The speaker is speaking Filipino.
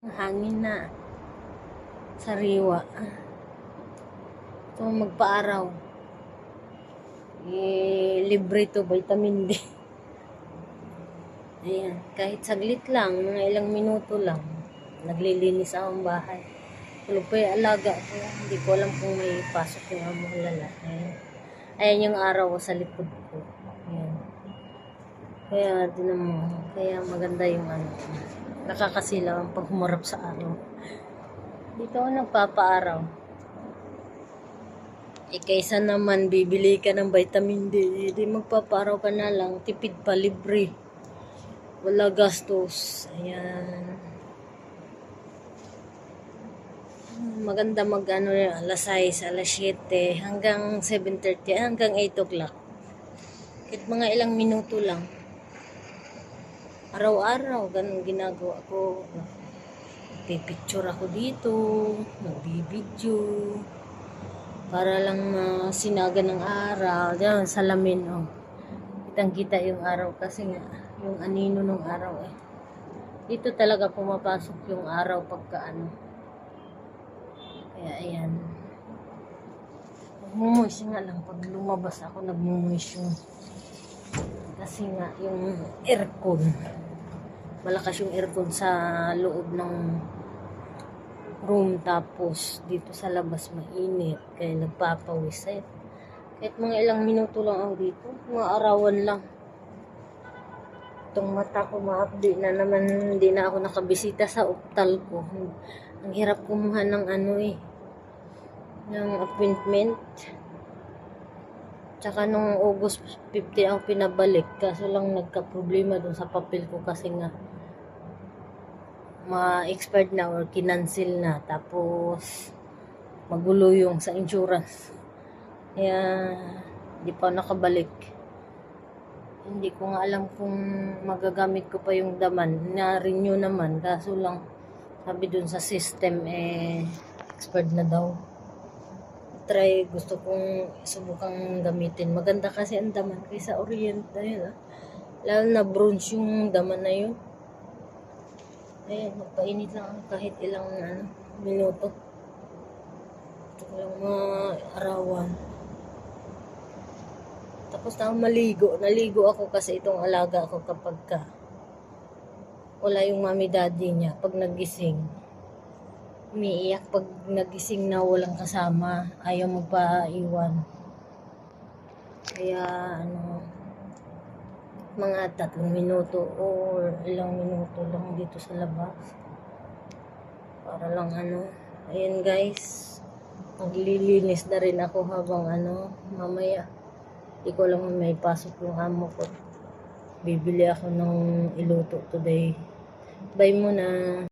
Hangin na. Sariwa. So, magpa-araw. Libre to, vitamin D. Ayan, kahit saglit lang, mga ilang minuto lang. Naglilinis ako ng bahay. Tulog pa yung alaga ko. Hindi ko alam kung may pasok yung among lala. Ayan yung araw ko sa likod ko. Ayan. Kaya maganda yung ano. Nakakasilaw ang pag humarap sa araw. Dito ako nagpapaaraw. Kaysa naman bibili ka ng vitamin D, di magpapaaraw ka na lang, tipid pa, libre. Wala gastos. Ayan. Maganda alas 6, alas 7, hanggang 7:30, hanggang 8 o'clock. Kahit mga ilang minuto lang. Araw-araw, ganun ginagawa ko. Pipicture ako dito, magbibideo. Para lang masinaga ng araw. Diyan, salamin, oh. Kitang-kita yung araw kasi nga, yung anino ng araw, eh. Dito talaga pumapasok yung araw pagka ano. Kaya, ayan. Nagmumuis nga lang. Pag lumabas ako, nagmumuis yung kasi nga, yung aircon. Malakas yung aircon sa loob ng room, tapos dito sa labas mainit, kaya nagpapawis. Kahit mga ilang minuto lang ako dito, mga arawan lang. Itong mata ko ma-update na naman, hindi na ako nakabisita sa optal ko. Ang hirap kumuha ng ng appointment. Tsaka nung August 50 ako pinabalik, kaso lang nagka-problema dun sa papel ko kasi nga ma-expired na or kinancel na, tapos magulo yung sa insurance, kaya di pa nakabalik. Hindi ko nga alam kung magagamit ko pa yung daman, na-renew naman, kaso lang sabi dun sa system expired na daw. Gusto kong subukang gamitin, maganda kasi ang daman kaysa Orient, lalo na bronze yung daman na yun. Magpainit lang kahit ilang minuto. Ito ko lang mga arawan. Tapos na maligo. Naligo ako kasi itong alaga ko kapag wala yung mami daddy niya. Pag nagising, umiiyak pag nagising na walang kasama. Ayaw magpaiwan. Kaya mga 3 minuto or ilang minuto lang dito sa labas para lang ayan guys, maglilinis na rin ako habang mamaya di ko alam may pasok yung amo ko, bibili ako ng iluto today. Bye muna.